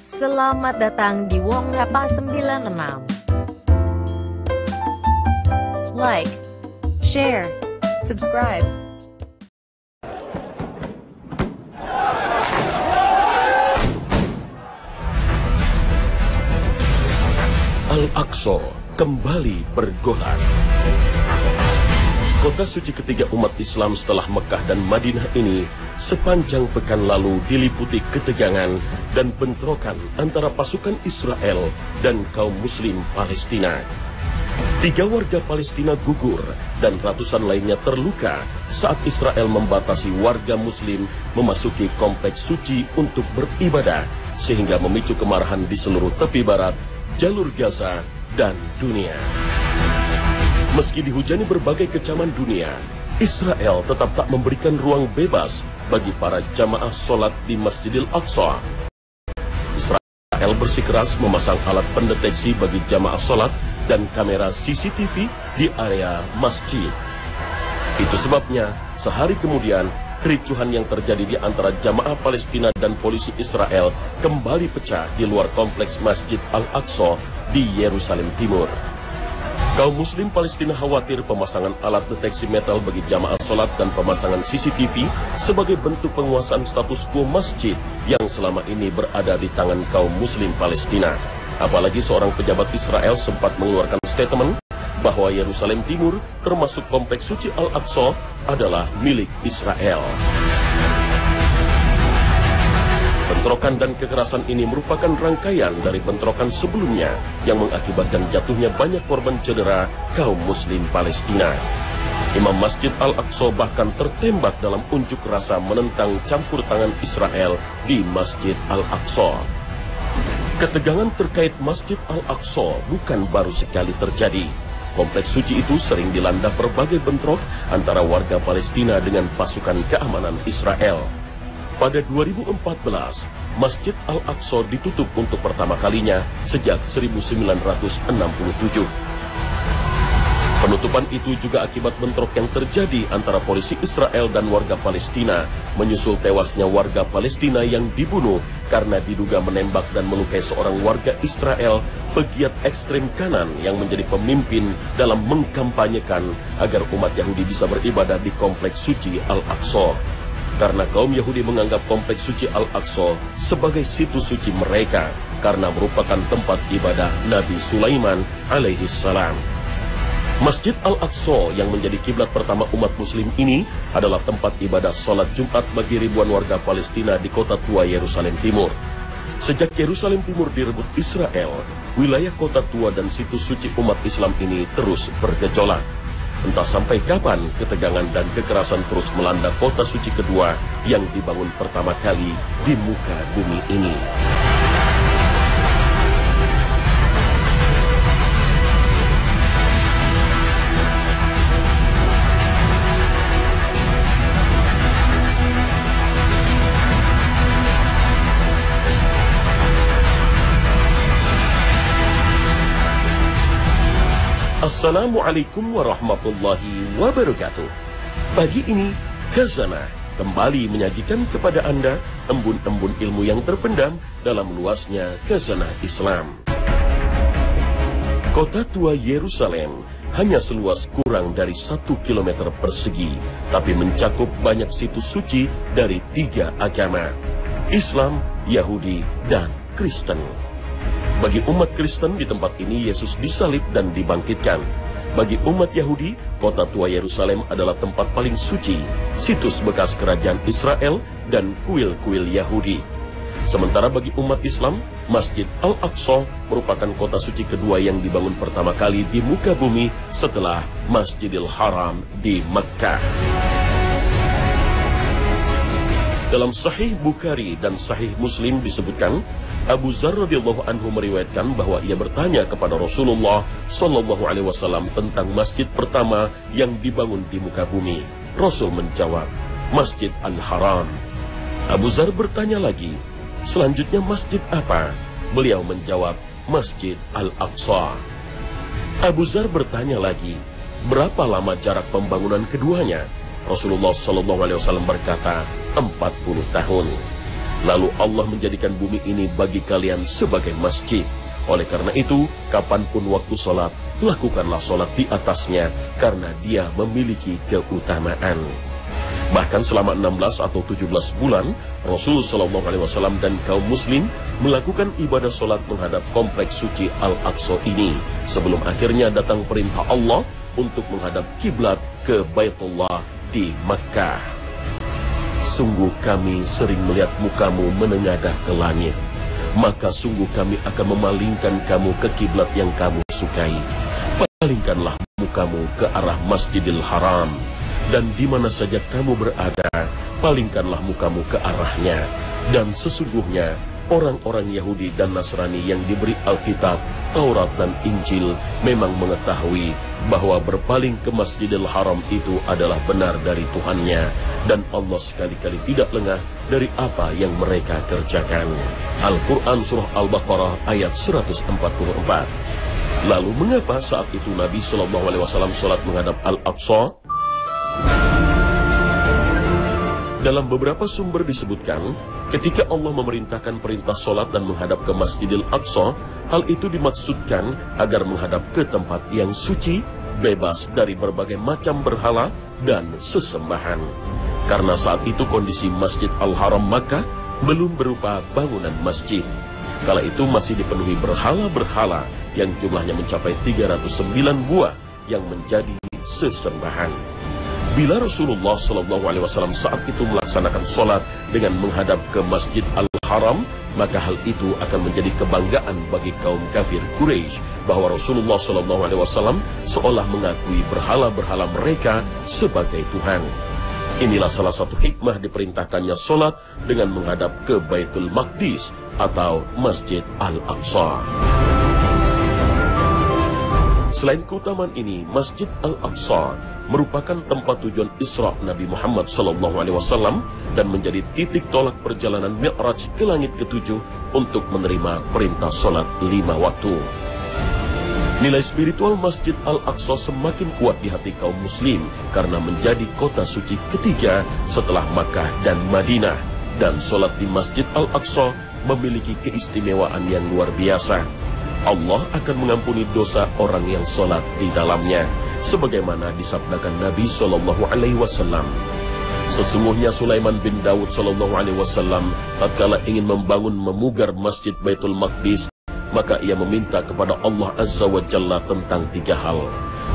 Selamat datang di Wong Rapa 96. Like, share, subscribe. Al-Aqsa kembali bergolak. Kota suci ketiga umat Islam setelah Mekah dan Madinah ini sepanjang pekan lalu diliputi ketegangan dan bentrokan antara pasukan Israel dan kaum muslim Palestina. 3 warga Palestina gugur dan ratusan lainnya terluka saat Israel membatasi warga muslim memasuki kompleks suci untuk beribadah, sehingga memicu kemarahan di seluruh tepi barat, jalur Gaza, dan dunia. Meski dihujani berbagai kecaman dunia, Israel tetap tak memberikan ruang bebas bagi para jamaah sholat di Masjidil Aqsa. Israel bersikeras memasang alat pendeteksi bagi jamaah sholat dan kamera CCTV di area masjid. Itu sebabnya, sehari kemudian, kericuhan yang terjadi di antara jamaah Palestina dan polisi Israel kembali pecah di luar kompleks Masjid Al-Aqsa di Yerusalem Timur. Kaum muslim Palestina khawatir pemasangan alat deteksi metal bagi jamaah sholat dan pemasangan CCTV sebagai bentuk penguasaan status quo masjid yang selama ini berada di tangan kaum muslim Palestina. Apalagi seorang pejabat Israel sempat mengeluarkan statement bahwa Yerusalem Timur, termasuk kompleks suci Al-Aqsa, adalah milik Israel. Bentrokan dan kekerasan ini merupakan rangkaian dari bentrokan sebelumnya yang mengakibatkan jatuhnya banyak korban cedera kaum muslim Palestina. Imam Masjid Al-Aqsa bahkan tertembak dalam unjuk rasa menentang campur tangan Israel di Masjid Al-Aqsa. Ketegangan terkait Masjid Al-Aqsa bukan baru sekali terjadi. Kompleks suci itu sering dilanda berbagai bentrok antara warga Palestina dengan pasukan keamanan Israel. Pada 2014, Masjid Al-Aqsa ditutup untuk pertama kalinya sejak 1967. Penutupan itu juga akibat bentrok yang terjadi antara polisi Israel dan warga Palestina, menyusul tewasnya warga Palestina yang dibunuh karena diduga menembak dan melukai seorang warga Israel pegiat ekstrem kanan yang menjadi pemimpin dalam mengkampanyekan agar umat Yahudi bisa beribadah di kompleks suci Al-Aqsa. Karena kaum Yahudi menganggap kompleks suci Al-Aqsa sebagai situs suci mereka karena merupakan tempat ibadah Nabi Sulaiman alaihi salam. Masjid Al-Aqsa yang menjadi kiblat pertama umat muslim ini adalah tempat ibadah salat Jumat bagi ribuan warga Palestina di kota tua Yerusalem Timur. Sejak Yerusalem Timur direbut Israel, wilayah kota tua dan situs suci umat Islam ini terus bergejolak. Entah sampai kapan ketegangan dan kekerasan terus melanda kota suci kedua yang dibangun pertama kali di muka bumi ini. Assalamualaikum warahmatullahi wabarakatuh. Pagi ini, Khazanah kembali menyajikan kepada Anda embun-embun ilmu yang terpendam dalam luasnya Khazanah Islam. Kota tua Yerusalem hanya seluas kurang dari 1 km persegi, tapi mencakup banyak situs suci dari 3 agama, Islam, Yahudi, dan Kristen. Bagi umat Kristen di tempat ini Yesus disalib dan dibangkitkan. Bagi umat Yahudi, kota tua Yerusalem adalah tempat paling suci, situs bekas kerajaan Israel dan kuil-kuil Yahudi. Sementara bagi umat Islam, Masjid Al-Aqsa merupakan kota suci kedua yang dibangun pertama kali di muka bumi setelah Masjidil Haram di Mekkah. Dalam Sahih Bukhari dan Sahih Muslim disebutkan, Abu Dzar radhiyallahu anhu meriwayatkan bahwa ia bertanya kepada Rasulullah sallallahu alaihi wasallam tentang masjid pertama yang dibangun di muka bumi. Rasul menjawab, Masjid Al-Haram. Abu Dzar bertanya lagi, selanjutnya masjid apa? Beliau menjawab, Masjid Al-Aqsa. Abu Dzar bertanya lagi, berapa lama jarak pembangunan keduanya? Rasulullah sallallahu alaihi wasallam berkata, 40 tahun. Lalu Allah menjadikan bumi ini bagi kalian sebagai masjid. Oleh karena itu, kapanpun waktu sholat, lakukanlah sholat di atasnya, karena dia memiliki keutamaan. Bahkan selama 16 atau 17 bulan, Rasulullah SAW dan kaum muslim melakukan ibadah sholat menghadap kompleks suci Al-Aqsa ini, sebelum akhirnya datang perintah Allah untuk menghadap kiblat ke Baitullah di Makkah. Sungguh kami sering melihat mukamu menengadah ke langit, maka sungguh kami akan memalingkan kamu ke kiblat yang kamu sukai. Palingkanlah mukamu ke arah Masjidil Haram, dan di mana saja kamu berada, palingkanlah mukamu ke arahnya. Dan sesungguhnya orang-orang Yahudi dan Nasrani yang diberi Alkitab, Taurat dan Injil memang mengetahui bahwa berpaling ke Masjidil Haram itu adalah benar dari Tuhannya, dan Allah sekali-kali tidak lengah dari apa yang mereka kerjakan. Al-Quran Surah Al-Baqarah ayat 144. Lalu mengapa saat itu Nabi SAW sholat menghadap Al-Aqsa? Dalam beberapa sumber disebutkan, ketika Allah memerintahkan perintah sholat dan menghadap ke Masjidil Aqsa, hal itu dimaksudkan agar menghadap ke tempat yang suci, bebas dari berbagai macam berhala dan sesembahan. Karena saat itu kondisi Masjid Al-Haram Makkah belum berupa bangunan masjid. Kala itu masih dipenuhi berhala-berhala yang jumlahnya mencapai 309 buah yang menjadi sesembahan. Bila Rasulullah SAW saat itu melaksanakan sholat dengan menghadap ke Masjid Al-Haram, maka hal itu akan menjadi kebanggaan bagi kaum kafir Quraisy bahwa Rasulullah SAW seolah mengakui berhala-berhala mereka sebagai Tuhan. Inilah salah satu hikmah diperintahkannya sholat dengan menghadap ke Baitul Maqdis atau Masjid Al-Aqsa. Selain keutamaan ini, Masjid Al-Aqsa merupakan tempat tujuan Isra Nabi Muhammad SAW dan menjadi titik tolak perjalanan Mi'raj ke langit ketujuh untuk menerima perintah sholat 5 waktu. Nilai spiritual Masjid Al-Aqsa semakin kuat di hati kaum muslim karena menjadi kota suci ketiga setelah Makkah dan Madinah, dan sholat di Masjid Al-Aqsa memiliki keistimewaan yang luar biasa. Allah akan mengampuni dosa orang yang sholat di dalamnya, sebagaimana disabdakan Nabi SAW. Sesungguhnya Sulaiman bin Daud SAW tatkala ingin memugar masjid Baitul Maqdis, maka ia meminta kepada Allah Azza wa Jalla tentang 3 hal.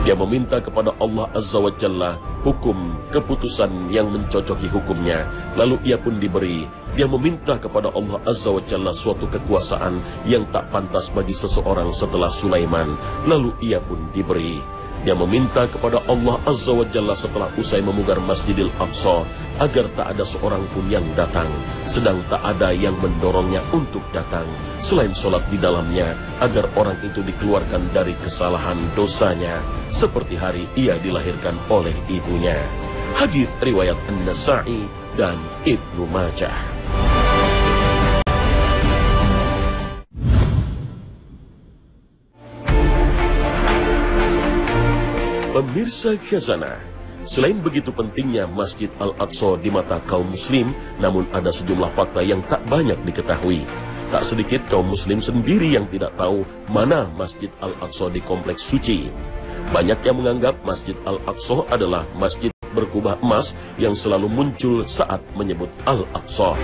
Dia meminta kepada Allah Azza wa Jalla hukum, keputusan yang mencocoki hukumnya, lalu ia pun diberi. Dia meminta kepada Allah Azza wa Jalla suatu kekuasaan yang tak pantas bagi seseorang setelah Sulaiman, lalu ia pun diberi. Dia meminta kepada Allah Azza wa Jalla setelah usai memugar Masjidil Aqsa agar tak ada seorang pun yang datang, sedang tak ada yang mendorongnya untuk datang selain sholat di dalamnya, agar orang itu dikeluarkan dari kesalahan dosanya seperti hari ia dilahirkan oleh ibunya. Hadis riwayat An-Nasa'i dan Ibnu Majah. Pemirsa Khazanah, selain begitu pentingnya Masjid Al-Aqsa di mata kaum muslim, namun ada sejumlah fakta yang tak banyak diketahui. Tak sedikit kaum muslim sendiri yang tidak tahu mana Masjid Al-Aqsa di kompleks suci. Banyak yang menganggap Masjid Al-Aqsa adalah masjid berkubah emas yang selalu muncul saat menyebut Al-Aqsa.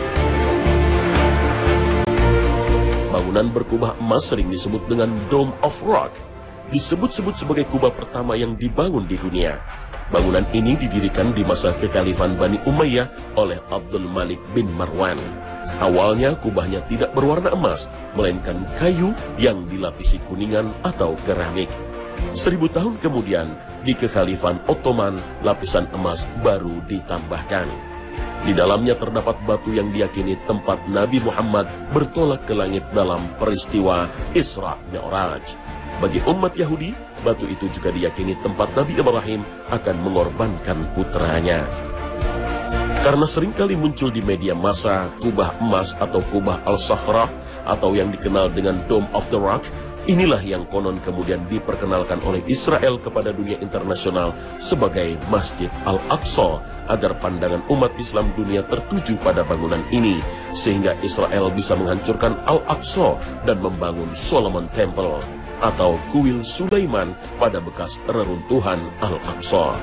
Bangunan berkubah emas sering disebut dengan Dome of Rock. Disebut-sebut sebagai kubah pertama yang dibangun di dunia. Bangunan ini didirikan di masa kekhalifahan Bani Umayyah oleh Abdul Malik bin Marwan. Awalnya kubahnya tidak berwarna emas, melainkan kayu yang dilapisi kuningan atau keramik. 1000 tahun kemudian, di kekhalifahan Ottoman, lapisan emas baru ditambahkan. Di dalamnya terdapat batu yang diyakini tempat Nabi Muhammad bertolak ke langit dalam peristiwa Isra Mi'raj. Bagi umat Yahudi, batu itu juga diyakini tempat Nabi Ibrahim akan mengorbankan putranya. Karena seringkali muncul di media massa kubah emas atau kubah al-Sakhrah atau yang dikenal dengan Dome of the Rock, Inilah yang konon kemudian diperkenalkan oleh Israel kepada dunia internasional sebagai Masjid Al-Aqsa, agar pandangan umat Islam dunia tertuju pada bangunan ini, sehingga Israel bisa menghancurkan Al-Aqsa dan membangun Solomon Temple atau kuil Sulaiman pada bekas reruntuhan Al-Aqsa.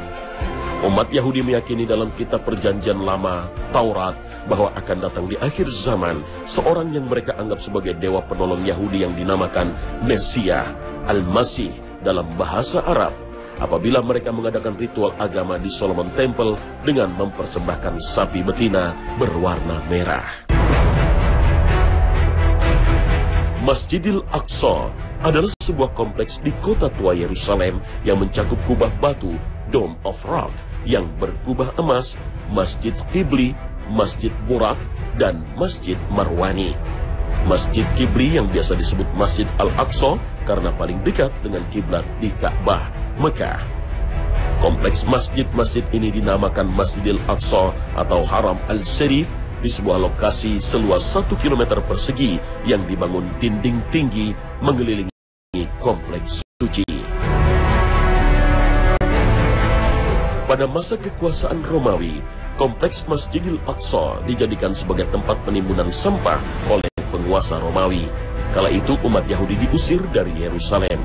Umat Yahudi meyakini dalam kitab perjanjian lama, Taurat, bahwa akan datang di akhir zaman seorang yang mereka anggap sebagai dewa penolong Yahudi yang dinamakan Mesias, Al-Masih dalam bahasa Arab, apabila mereka mengadakan ritual agama di Solomon Temple dengan mempersembahkan sapi betina berwarna merah. Masjidil Aqsa adalah sebuah kompleks di kota tua Yerusalem yang mencakup kubah batu, Dome of Rock, yang berkubah emas, Masjid Qibli, Masjid Burak, dan Masjid Marwani. Masjid Qibli yang biasa disebut Masjid Al-Aqsa karena paling dekat dengan kiblat di Ka'bah, Mekah. Kompleks masjid-masjid ini dinamakan Masjidil Aqsa atau Haram Al-Sharif di sebuah lokasi seluas 1 km persegi yang dibangun dinding tinggi mengelilingi kompleks suci. Pada masa kekuasaan Romawi, kompleks Masjidil Aqsa dijadikan sebagai tempat penimbunan sampah oleh penguasa Romawi. Kala itu umat Yahudi diusir dari Yerusalem.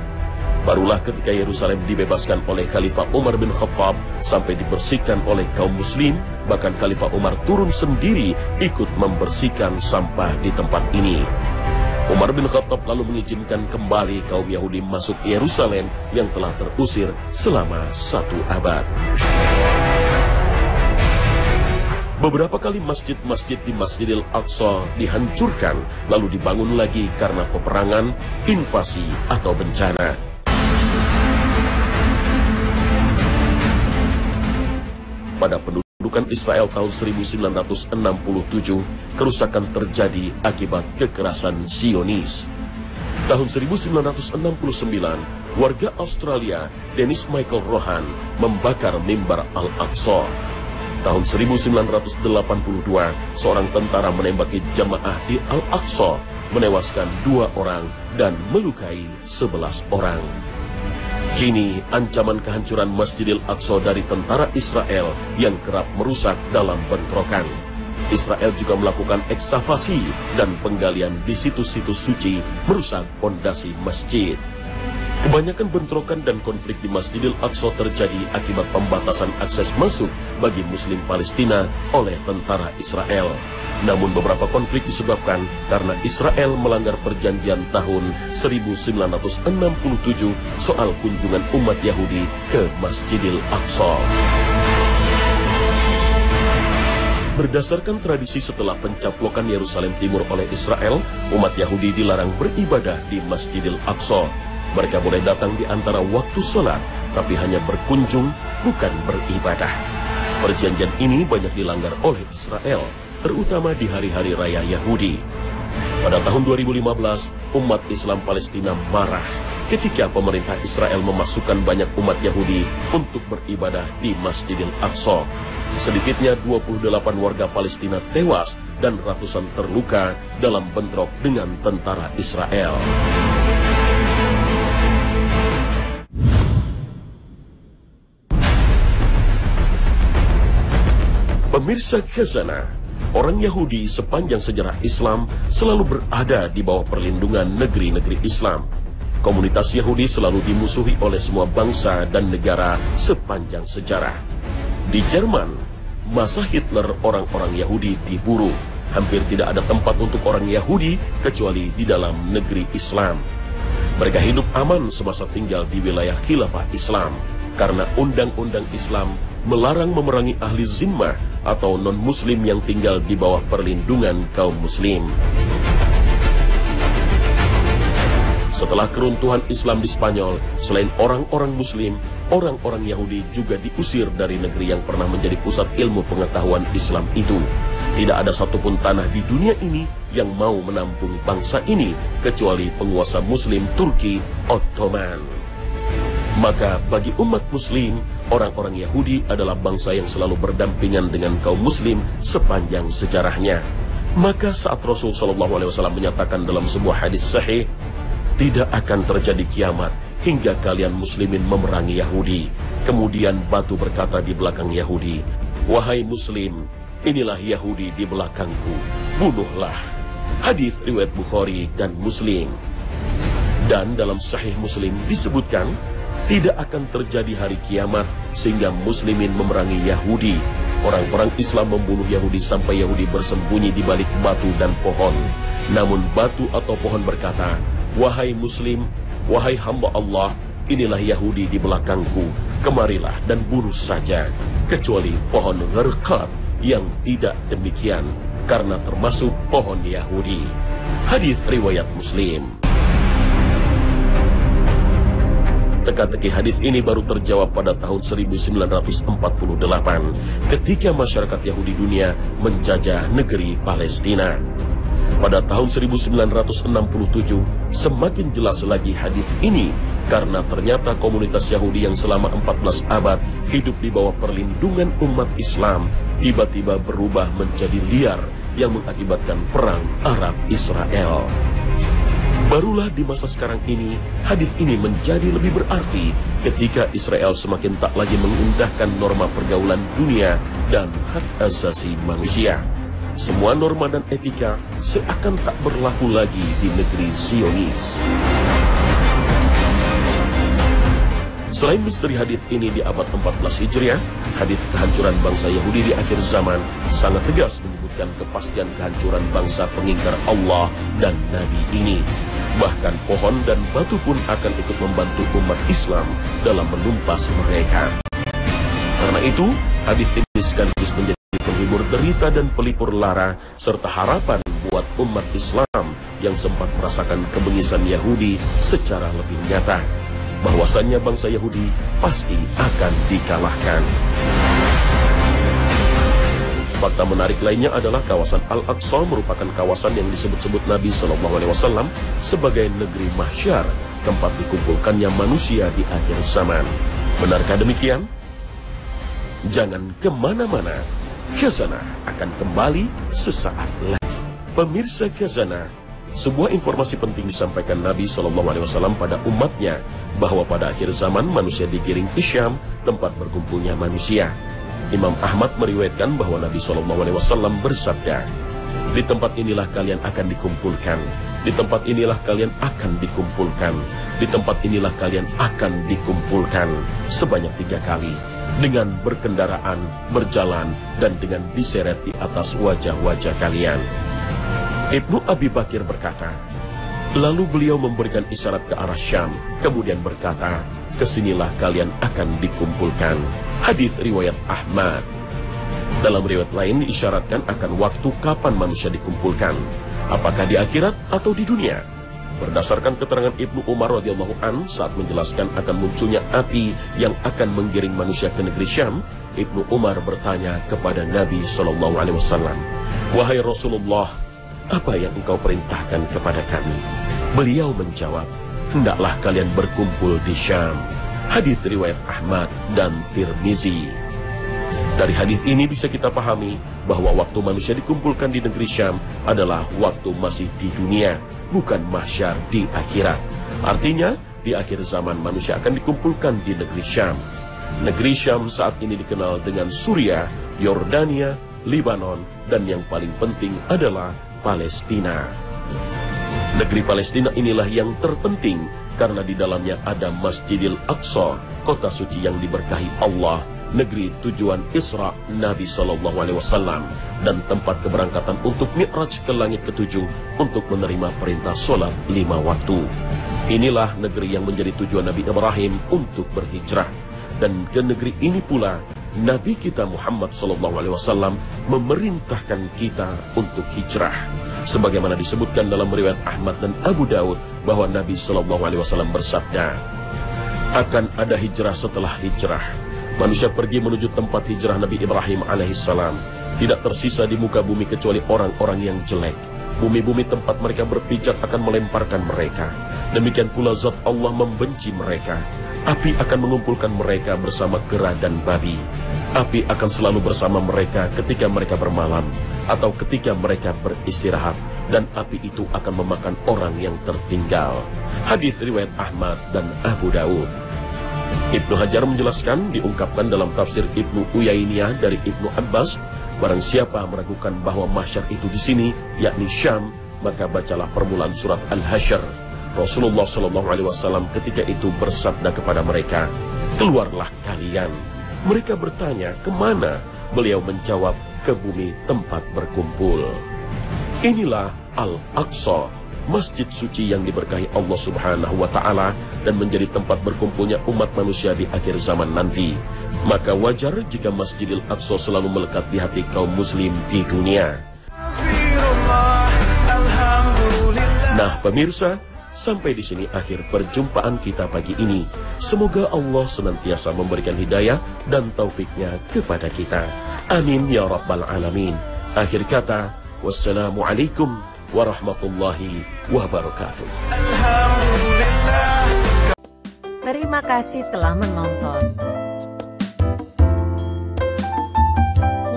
Barulah ketika Yerusalem dibebaskan oleh Khalifah Umar bin Khattab sampai dibersihkan oleh kaum muslim, bahkan Khalifah Umar turun sendiri ikut membersihkan sampah di tempat ini. Umar bin Khattab lalu mengizinkan kembali kaum Yahudi masuk Yerusalem yang telah terusir selama 1 abad. Beberapa kali masjid-masjid di Masjidil Aqsa dihancurkan lalu dibangun lagi karena peperangan, invasi, atau bencana. Pada pendudukan Israel tahun 1967, kerusakan terjadi akibat kekerasan Zionis. Tahun 1969, warga Australia, Dennis Michael Rohan, membakar mimbar Al-Aqsa. Tahun 1982, seorang tentara menembaki jamaah di Al-Aqsa, menewaskan 2 orang dan melukai 11 orang. Kini, ancaman kehancuran Masjidil Aqsa dari tentara Israel yang kerap merusak dalam bentrokan. Israel juga melakukan ekskavasi dan penggalian di situs-situs suci, merusak fondasi masjid. Kebanyakan bentrokan dan konflik di Masjidil Aqsa terjadi akibat pembatasan akses masuk bagi Muslim Palestina oleh tentara Israel. Namun beberapa konflik disebabkan karena Israel melanggar perjanjian tahun 1967 soal kunjungan umat Yahudi ke Masjidil Aqsa. Berdasarkan tradisi setelah pencaplokan Yerusalem Timur oleh Israel, umat Yahudi dilarang beribadah di Masjidil Aqsa. Mereka boleh datang di antara waktu sholat, tapi hanya berkunjung, bukan beribadah. Perjanjian ini banyak dilanggar oleh Israel, terutama di hari-hari raya Yahudi. Pada tahun 2015, umat Islam Palestina marah ketika pemerintah Israel memasukkan banyak umat Yahudi untuk beribadah di Masjidil Aqsa. Sedikitnya 28 warga Palestina tewas dan ratusan terluka dalam bentrok dengan tentara Israel. Pemirsa Khazanah, orang Yahudi sepanjang sejarah Islam selalu berada di bawah perlindungan negeri-negeri Islam. Komunitas Yahudi selalu dimusuhi oleh semua bangsa dan negara sepanjang sejarah. Di Jerman, masa Hitler orang-orang Yahudi diburu. Hampir tidak ada tempat untuk orang Yahudi kecuali di dalam negeri Islam. Mereka hidup aman semasa tinggal di wilayah khilafah Islam karena undang-undang Islam melarang memerangi ahli zimmah atau non-muslim yang tinggal di bawah perlindungan kaum muslim. Setelah keruntuhan Islam di Spanyol, selain orang-orang muslim, orang-orang Yahudi juga diusir dari negeri yang pernah menjadi pusat ilmu pengetahuan Islam itu. Tidak ada satupun tanah di dunia ini yang mau menampung bangsa ini, kecuali penguasa muslim Turki Ottoman. Maka bagi umat muslim, orang-orang Yahudi adalah bangsa yang selalu berdampingan dengan kaum muslim sepanjang sejarahnya. Maka saat Rasul SAW menyatakan dalam sebuah hadis sahih, tidak akan terjadi kiamat hingga kalian muslimin memerangi Yahudi. Kemudian batu berkata di belakang Yahudi, wahai muslim, inilah Yahudi di belakangku, bunuhlah. Hadis riwayat Bukhari dan Muslim. Dan dalam Sahih Muslim disebutkan, tidak akan terjadi hari kiamat sehingga muslimin memerangi Yahudi. Orang-orang Islam membunuh Yahudi sampai Yahudi bersembunyi di balik batu dan pohon. Namun batu atau pohon berkata, wahai muslim, wahai hamba Allah, inilah Yahudi di belakangku, kemarilah dan bunuh saja. Kecuali pohon Gharqad yang tidak demikian, karena termasuk pohon Yahudi. Hadis riwayat Muslim. Teka-teki hadis ini baru terjawab pada tahun 1948 ketika masyarakat Yahudi dunia menjajah negeri Palestina. Pada tahun 1967 semakin jelas lagi hadis ini karena ternyata komunitas Yahudi yang selama 14 abad hidup di bawah perlindungan umat Islam tiba-tiba berubah menjadi liar yang mengakibatkan perang Arab Israel. Barulah di masa sekarang ini, hadis ini menjadi lebih berarti ketika Israel semakin tak lagi mengindahkan norma pergaulan dunia dan hak asasi manusia. Semua norma dan etika seakan tak berlaku lagi di negeri Zionis. Selain misteri hadis ini di abad 14 Hijriah, hadis kehancuran bangsa Yahudi di akhir zaman sangat tegas menyebutkan kepastian kehancuran bangsa pengingkar Allah dan Nabi ini. Bahkan pohon dan batu pun akan ikut membantu umat Islam dalam menumpas mereka. Karena itu, hadis ini sekaligus menjadi penghibur derita dan pelipur lara serta harapan buat umat Islam yang sempat merasakan kebengisan Yahudi secara lebih nyata. Bahwasannya bangsa Yahudi pasti akan dikalahkan. Fakta menarik lainnya adalah kawasan Al-Aqsa merupakan kawasan yang disebut-sebut Nabi SAW sebagai negeri mahsyar, tempat dikumpulkannya manusia di akhir zaman. Benarkah demikian? Jangan kemana-mana, Khazanah akan kembali sesaat lagi. Pemirsa Khazanah, sebuah informasi penting disampaikan Nabi SAW pada umatnya, bahwa pada akhir zaman manusia digiring ke Syam, tempat berkumpulnya manusia. Imam Ahmad meriwayatkan bahwa Nabi SAW bersabda, di tempat inilah kalian akan dikumpulkan, di tempat inilah kalian akan dikumpulkan, di tempat inilah kalian akan dikumpulkan, sebanyak 3 kali, dengan berkendaraan, berjalan, dan dengan diseret di atas wajah-wajah kalian. Ibnu Abi Bakir berkata, lalu beliau memberikan isyarat ke arah Syam, kemudian berkata, kesinilah kalian akan dikumpulkan. Hadis riwayat Ahmad. Dalam riwayat lain diisyaratkan akan waktu kapan manusia dikumpulkan, apakah di akhirat atau di dunia. Berdasarkan keterangan Ibnu Umar radhiyallahu an saat menjelaskan akan munculnya api yang akan menggiring manusia ke negeri Syam, Ibnu Umar bertanya kepada Nabi SAW, wahai Rasulullah, apa yang engkau perintahkan kepada kami? Beliau menjawab, hendaklah kalian berkumpul di Syam. Hadis riwayat Ahmad dan Tirmizi. Dari hadis ini bisa kita pahami bahwa waktu manusia dikumpulkan di negeri Syam adalah waktu masih di dunia, bukan mahsyar di akhirat. Artinya, di akhir zaman manusia akan dikumpulkan di negeri Syam. Negeri Syam saat ini dikenal dengan Suriah, Yordania, Lebanon, dan yang paling penting adalah Palestina. Negeri Palestina inilah yang terpenting karena di dalamnya ada Masjidil Aqsa, kota suci yang diberkahi Allah, negeri tujuan Isra Nabi SAW, dan tempat keberangkatan untuk Mi'raj ke langit ketujuh untuk menerima perintah sholat 5 waktu. Inilah negeri yang menjadi tujuan Nabi Ibrahim untuk berhijrah. Dan ke negeri ini pula Nabi kita Muhammad SAW memerintahkan kita untuk hijrah. Sebagaimana disebutkan dalam riwayat Ahmad dan Abu Daud bahwa Nabi SAW bersabda, akan ada hijrah setelah hijrah. Manusia pergi menuju tempat hijrah Nabi Ibrahim alaihissalam. Tidak tersisa di muka bumi kecuali orang-orang yang jelek. Bumi-bumi tempat mereka berpijak akan melemparkan mereka. Demikian pula zat Allah membenci mereka. Api akan mengumpulkan mereka bersama kera dan babi. Api akan selalu bersama mereka ketika mereka bermalam atau ketika mereka beristirahat, dan api itu akan memakan orang yang tertinggal. Hadis riwayat Ahmad dan Abu Daud. Ibnu Hajar menjelaskan, diungkapkan dalam tafsir Ibnu Uyainiyah dari Ibnu Abbas, barang siapa meragukan bahwa mahsyar itu di sini, yakni Syam, maka bacalah permulaan surat Al-Hasyr. Rasulullah SAW ketika itu bersabda kepada mereka, keluarlah kalian. Mereka bertanya, kemana? Beliau menjawab, ke bumi tempat berkumpul. Inilah Al-Aqsa, masjid suci yang diberkahi Allah Subhanahu wa Ta'ala dan menjadi tempat berkumpulnya umat manusia di akhir zaman nanti. Maka wajar jika Masjidil Aqsa selalu melekat di hati kaum muslim di dunia. Nah pemirsa, sampai di sini akhir perjumpaan kita pagi ini. Semoga Allah senantiasa memberikan hidayah dan taufiknya kepada kita. Amin ya rabbal alamin. Akhir kata, wassalamualaikum warahmatullahi wabarakatuh. Terima kasih telah menonton.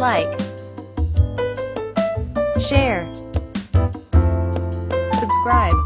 Like, share, subscribe.